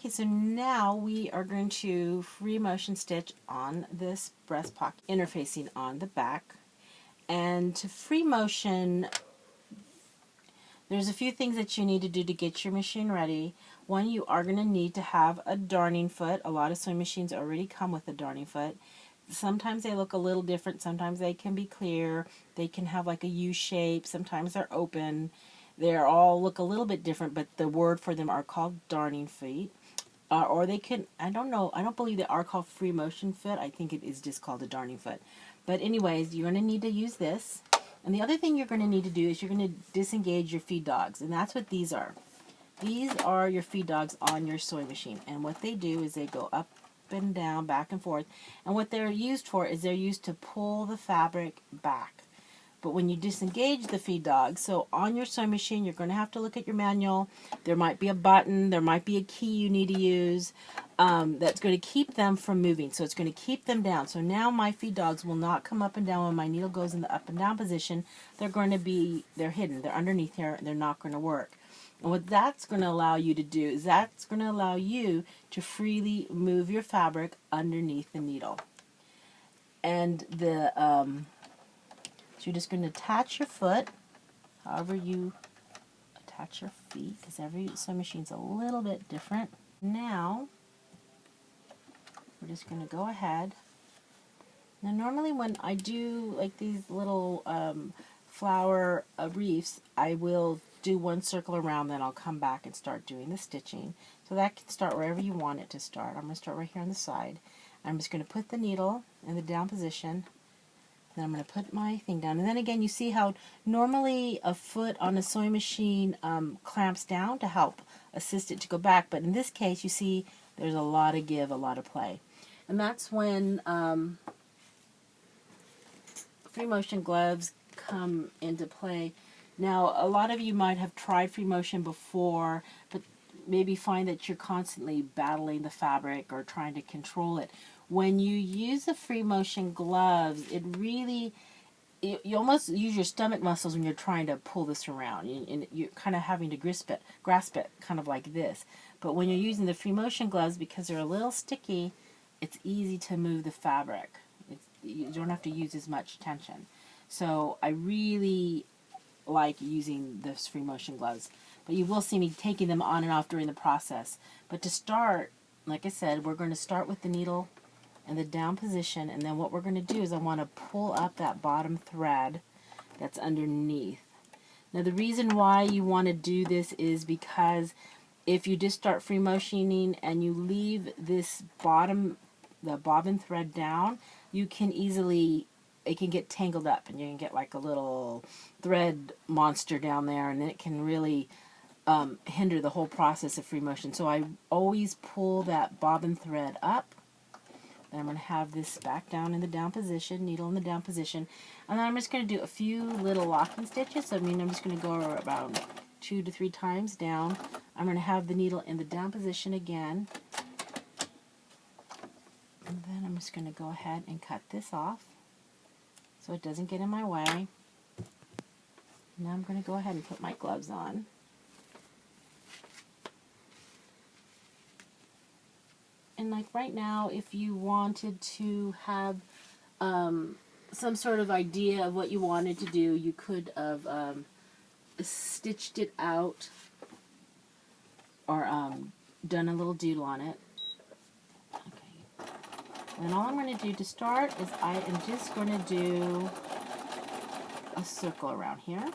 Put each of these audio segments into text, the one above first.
Okay, so now we are going to free motion stitch on this breast pocket, interfacing on the back. And to free motion, there's a few things that you need to do to get your machine ready. One, you are going to need to have a darning foot. A lot of sewing machines already come with a darning foot. Sometimes they look a little different. Sometimes they can be clear. They can have like a U shape. Sometimes they're open. They all look a little bit different, but the word for them are called darning feet. Or they can, I don't know, I don't believe they are called free motion foot. I think it is just called a darning foot. But anyways, you're going to need to use this. And the other thing you're going to need to do is you're going to disengage your feed dogs. And that's what these are. These are your feed dogs on your sewing machine. And what they do is they go up and down, back and forth. And what they're used for is they're used to pull the fabric back. But when you disengage the feed dog, so on your sewing machine, you're going to have to look at your manual. There might be a button, there might be a key you need to use that's going to keep them from moving. So it's going to keep them down. So now my feed dogs will not come up and down when my needle goes in the up and down position. They're going to be, they're hidden. They're underneath here and they're not going to work. And what that's going to allow you to do is that's going to allow you to freely move your fabric underneath the needle. And the so you're just going to attach your foot, however you attach your feet, because every sewing machine's a little bit different. Now, we're just going to go ahead. Now, normally when I do like these little flower wreaths, I will do one circle around, then I'll come back and start doing the stitching. So that can start wherever you want it to start. I'm going to start right here on the side. I'm just going to put the needle in the down position. Then I'm going to put my thing down. And then again, you see how normally a foot on a sewing machine clamps down to help assist it to go back. But in this case, you see there's a lot of give, a lot of play. And that's when free motion gloves come into play. Now, a lot of you might have tried free motion before, but maybe find that you're constantly battling the fabric or trying to control it. When you use the free motion gloves, it really, you almost use your stomach muscles when you're trying to pull this around. And you're kind of having to grasp it kind of like this. But when you're using the free motion gloves, because they're a little sticky, it's easy to move the fabric. You don't have to use as much tension. So I really like using those free motion gloves. But you will see me taking them on and off during the process. But to start, like I said, we're going to start with the needle in the down position, and then what we're going to do is I want to pull up that bottom thread that's underneath. Now the reason why you want to do this is because if you just start free motioning and you leave this bottom, the bobbin thread down, you can easily, it can get tangled up and you can get like a little thread monster down there, and it can really hinder the whole process of free motion. So I always pull that bobbin thread up. Then I'm going to have this back down in the down position, needle in the down position, and then I'm just going to do a few little locking stitches. So I mean, I'm just going to go about 2 to 3 times down. I'm going to have the needle in the down position again, and then I'm just going to go ahead and cut this off so it doesn't get in my way. Now I'm going to go ahead and put my gloves on. And like right now, if you wanted to have some sort of idea of what you wanted to do, you could have stitched it out or done a little doodle on it. Okay. And all I'm going to do to start is I am just going to do a circle around here.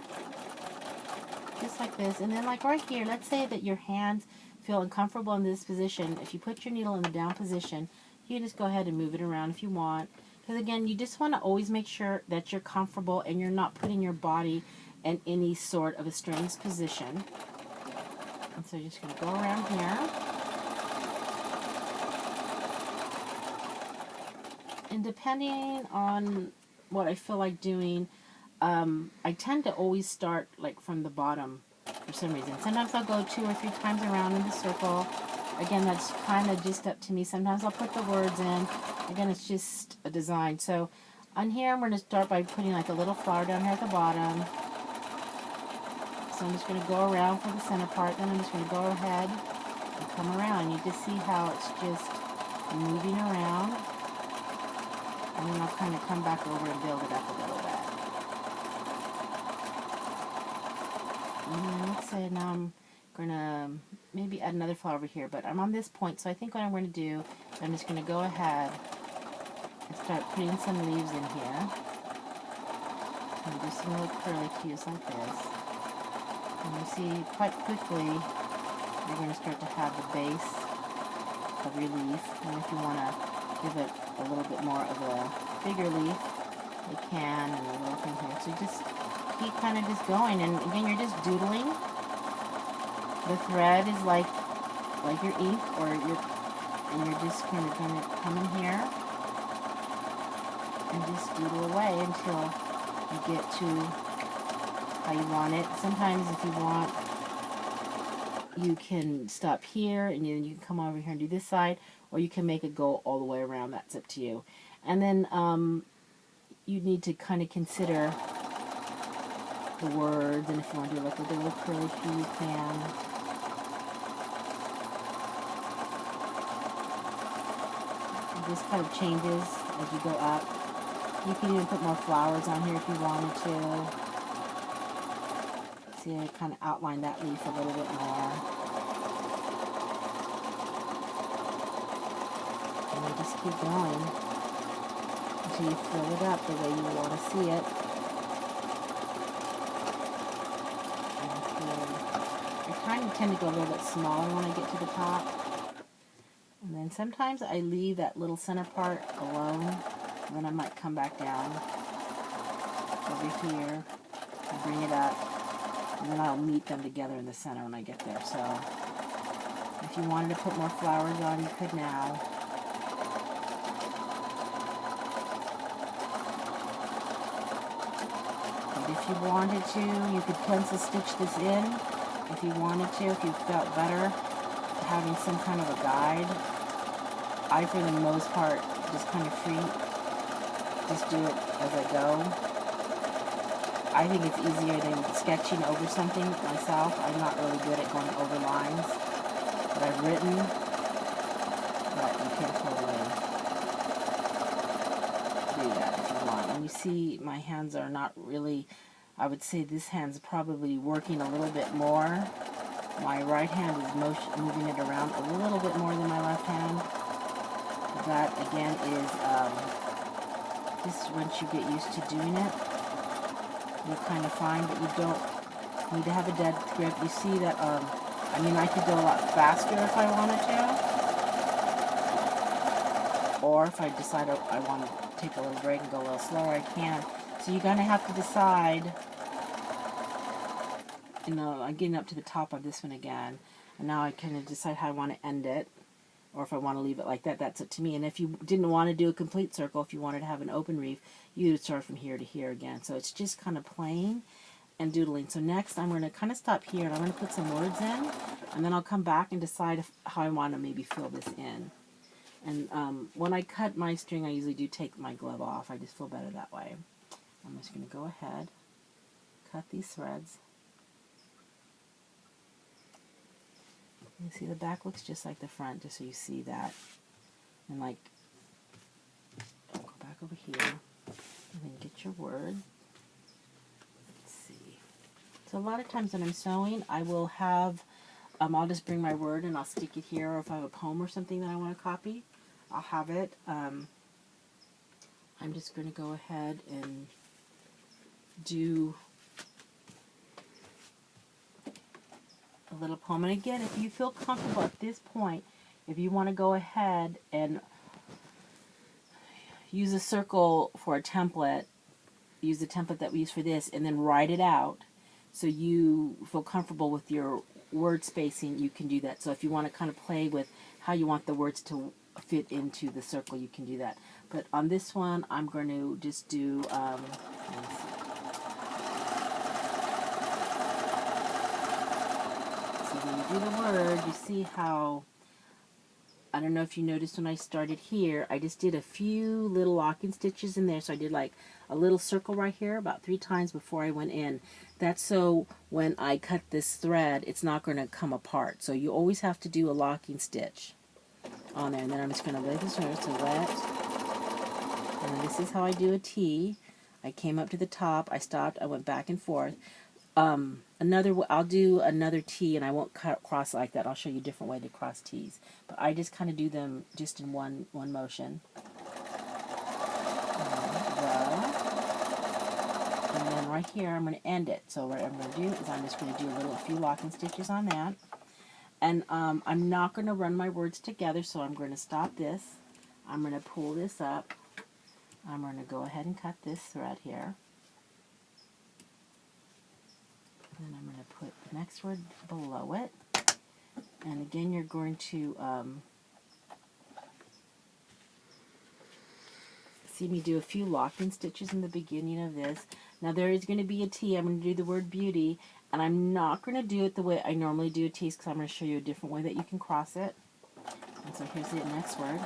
Just like this. And then like right here, let's say that your hands feel uncomfortable in this position. If you put your needle in the down position, you just go ahead and move it around if you want. Because again, you just want to always make sure that you're comfortable and you're not putting your body in any sort of a strained position. And so you're just going to go around here. And depending on what I feel like doing, I tend to always start like from the bottom for some reason. Sometimes I'll go 2 or 3 times around in the circle. Again, that's kind of just up to me. Sometimes I'll put the words in. Again, it's just a design. So on here, I'm going to start by putting like a little flower down here at the bottom. So I'm just going to go around for the center part. Then I'm just going to go ahead You come around, you just see how it's just moving around, and then I'll kind of come back over and build it up a little bit. And then let's say now I'm going to maybe add another flower over here, but I'm on this point, so I think what I'm going to do is I'm just going to go ahead and start putting some leaves in here. And do some little curly cues like this. And you see quite quickly you're going to start to have the base of your leaf. And if you want to give it a little bit more of a bigger leaf, you can, and a little thing here. So you just keep kind of just going, and again you're just doodling. The thread is like your ink, or and you're just kind of going to come in here and just doodle away until you get to how you want it. Sometimes if you want, you can stop here and then you can come over here and do this side, or you can make it go all the way around. That's up to you. And then you need to kind of consider the words, and if you want to do like a little curly Q, you can. It just kind of changes as you go up. You can even put more flowers on here if you wanted to. See, I kind of outline that leaf a little bit more. And you just keep going until you fill it up the way you want to see it. I kind of tend to go a little bit smaller when I get to the top. And then sometimes I leave that little center part alone. And then I might come back down over here and bring it up, and then I'll meet them together in the center when I get there. So if you wanted to put more flowers on, you could now. But if you wanted to, you could pencil stitch this in if you wanted to, if you felt better having some kind of a guide. I, for the most part, just kind of just do it as I go. I think it's easier than sketching over something myself. I'm not really good at going over lines that I've written, but you can totally do that if you want. And you see my hands are not really, I would say this hand's probably working a little bit more. My right hand is moving it around a little bit more than my left hand. But that, again, is just once you get used to doing it, you're kind of fine, but you don't need to have a dead grip. You see that, I mean, I could go a lot faster if I wanted to, or if I decide I want to take a little break and go a little slower, I can. So you're going to have to decide. You know, I'm getting up to the top of this one again, and now I kind of decide how I want to end it, or if I want to leave it like that. That's up to me. And if you didn't want to do a complete circle, if you wanted to have an open reef, you would start from here to here again. So it's just kind of playing and doodling. So next I'm going to kind of stop here, and I'm going to put some words in, and then I'll come back and decide how I want to maybe fill this in. And when I cut my string, I usually do take my glove off. I just feel better that way. I'm just going to go ahead, cut these threads. You see the back looks just like the front, just so you see that. And like, I'll go back over here and then get your word. Let's see. So a lot of times when I'm sewing, I will have, I'll just bring my word and I'll stick it here, or if I have a poem or something that I want to copy, I'll have it. I'm just going to go ahead and do a little poem. And again, if you feel comfortable at this point, if you want to go ahead and use a circle for a template, use the template that we use for this, and then write it out so you feel comfortable with your word spacing, you can do that. So if you want to kind of play with how you want the words to fit into the circle, you can do that. But on this one, I'm going to just do, let me see. So when you do the word, you see how I don't know if you noticed when I started here, I just did a few little locking stitches in there. So I did like a little circle right here about 3 times before I went in. That's so when I cut this thread, it's not going to come apart. So you always have to do a locking stitch on there. And then I'm just going to let this to wet. And this is how I do a T. I came up to the top, I stopped, I went back and forth. I'll do another T, and I won't cross like that. I'll show you a different way to cross T's. But I just kind of do them just in one motion. And then right here, I'm going to end it. So what I'm going to do is I'm just going to do a few locking stitches on that. And I'm not going to run my words together, so I'm going to stop this. I'm going to pull this up. I'm going to go ahead and cut this thread here. And then I'm going to put the next word below it. And again, you're going to see me do a few locking stitches in the beginning of this. Now there is going to be a T. I'm going to do the word beauty. And I'm not going to do it the way I normally do a T, because I'm going to show you a different way that you can cross it. And so here's the next word.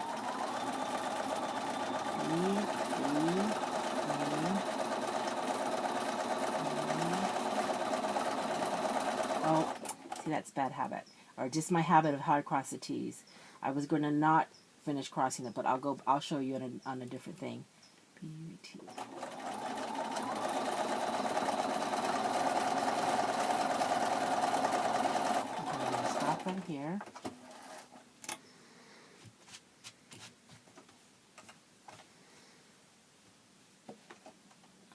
Oh, see, that's bad habit, or just my habit of how to cross the T's. I was going to not finish crossing it, but I'll show you on a different thing. Beauty. I'm going to stop right here.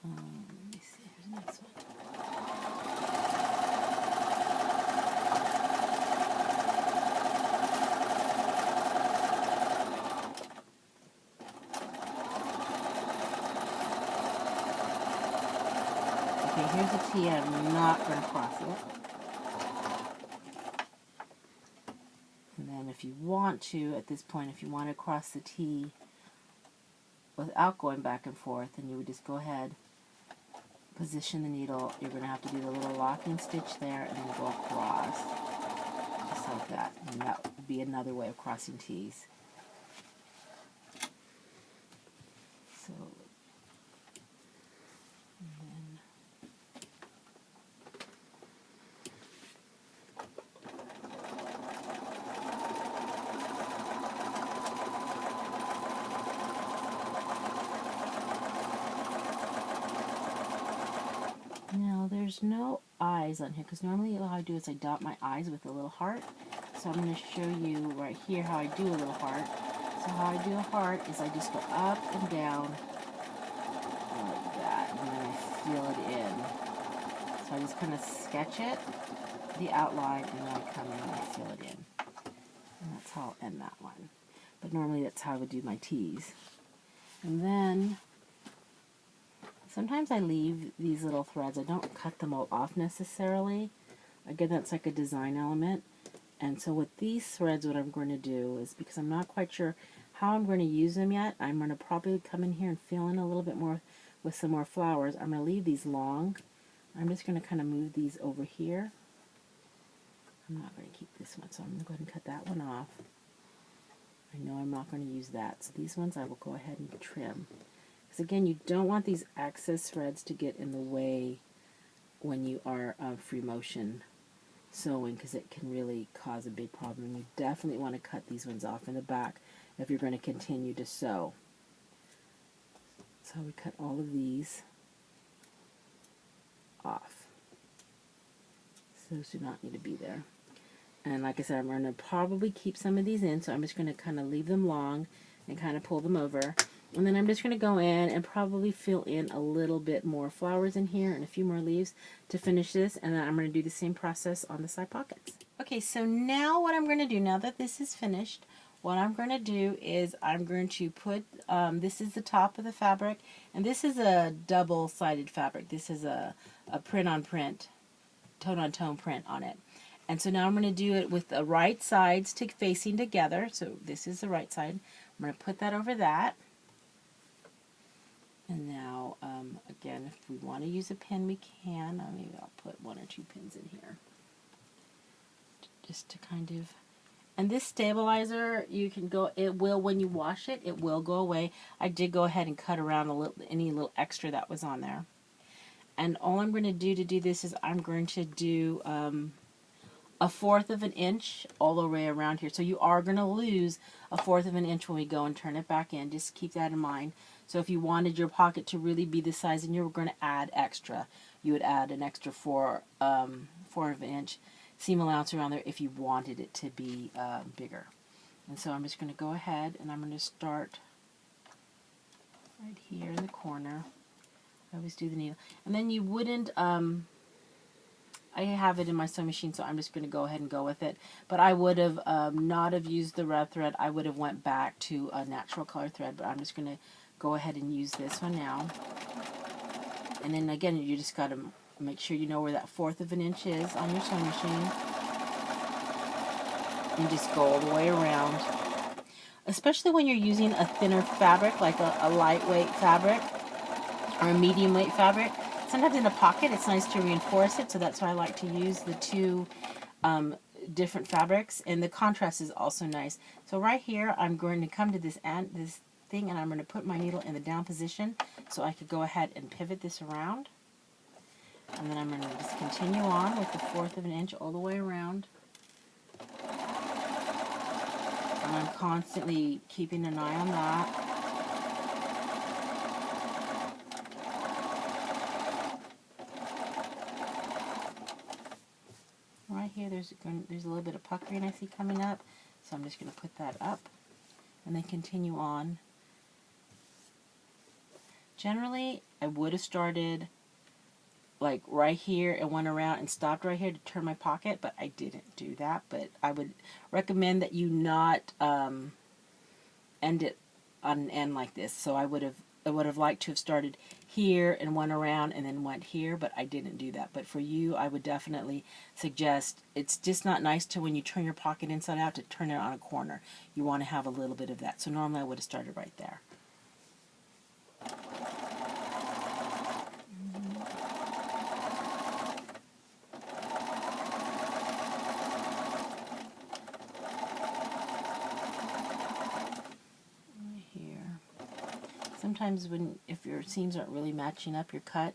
Let me see. Here's the next one. Okay, here's a T. I'm not going to cross it. And then if you want to, at this point, if you want to cross the T without going back and forth, then you would just go ahead, position the needle. You're going to have to do the little locking stitch there and then go across, just like that. And that would be another way of crossing T's. So, and then now there's no eyes on here, because normally what I do is I dot my eyes with a little heart. So I'm going to show you right here how I do a little heart. So how I do a heart is I just go up and down like that, and then I fill it in. So I just kind of sketch it, the outline, and then I come in and I fill it in. And that's how I'll end that one. But normally that's how I would do my T's. And then sometimes I leave these little threads. I don't cut them all off necessarily. Again, that's like a design element. And so with these threads, what I'm going to do is, because I'm not quite sure how I'm going to use them yet, I'm going to probably come in here and fill in a little bit more with some more flowers. I'm going to leave these long. I'm just going to kind of move these over here. I'm not going to keep this one, so I'm going to go ahead and cut that one off. I know I'm not going to use that, so these ones I will go ahead and trim. Because again, you don't want these excess threads to get in the way when you are free motion sewing, because it can really cause a big problem. You definitely want to cut these ones off in the back if you're going to continue to sew. So we cut all of these off. Those do not need to be there. And like I said, I'm going to probably keep some of these in, so I'm just going to kind of leave them long and kind of pull them over. And then I'm just going to go in and probably fill in a little bit more flowers in here and a few more leaves to finish this. And then I'm going to do the same process on the side pockets. Okay, so now what I'm going to do, now that this is finished, what I'm going to do is I'm going to put, this is the top of the fabric, and this is a double-sided fabric. This is a print-on-print, tone-on-tone print on it. And so now I'm going to do it with the right sides facing together. So this is the right side. I'm going to put that over that. And now, again, if we want to use a pin, we can. Maybe I'll put 1 or 2 pins in here, just to kind of And this stabilizer, you can go, it will, when you wash it, it will go away. I did go ahead and cut around a little, any little extra that was on there. And all I'm going to do this is I'm going to do 1/4 of an inch all the way around here. So you are going to lose 1/4 of an inch when we go and turn it back in. Just keep that in mind. So if you wanted your pocket to really be the size and you were going to add extra, you would add an extra 4 of an inch seam allowance around there if you wanted it to be bigger. And so I'm just going to go ahead and I'm going to start right here in the corner. I always do the needle. And then you wouldn't, I have it in my sewing machine, so I'm just going to go ahead and go with it. But I would have not have used the red thread. I would have went back to a natural color thread, but I'm just going to go ahead and use this one now. And then again, you just got to make sure you know where that 1/4 of an inch is on your sewing machine. And just go all the way around. Especially when you're using a thinner fabric, like a lightweight fabric or a medium weight fabric. Sometimes in a pocket it's nice to reinforce it, so that's why I like to use the two different fabrics, and the contrast is also nice. So right here I'm going to come to this thing and I'm going to put my needle in the down position so I could go ahead and pivot this around. And then I'm going to just continue on with the 1/4 of an inch all the way around. And I'm constantly keeping an eye on that. Right here, there's a little bit of puckering I see coming up, so I'm just going to put that up and then continue on. Generally, I would have started like right here and went around and stopped right here to turn my pocket, but I didn't do that. But I would recommend that you not end it on an end like this. So I would have liked to have started here and went around and then went here, but I didn't do that. But for you, I would definitely suggest, it's just not nice to, when you turn your pocket inside out, to turn it on a corner. You want to have a little bit of that. So normally I would have started right there. Sometimes if your seams aren't really matching up your cut,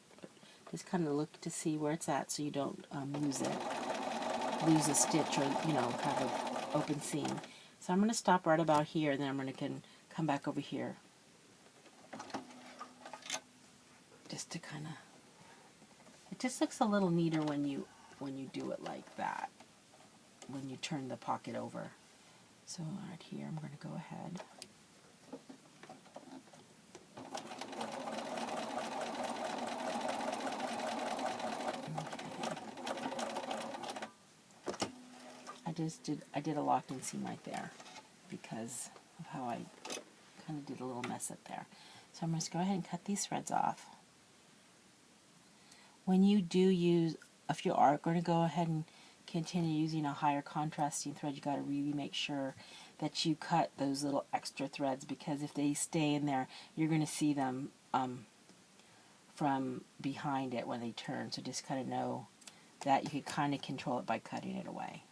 just kind of look to see where it's at so you don't lose a stitch, or have an open seam. So I'm going to stop right about here, and then I'm going to come back over here just to kind of, it just looks a little neater when you do it like that, when you turn the pocket over. So right here I'm going to go ahead. I did a locking seam right there because of how I kind of did a little mess up there. So I'm going to go ahead and cut these threads off. When you do use, if you are going to go ahead and continue using a higher contrasting thread, you got to really make sure that you cut those little extra threads, because if they stay in there, you're going to see them from behind it when they turn. So just kind of know that you can kind of control it by cutting it away.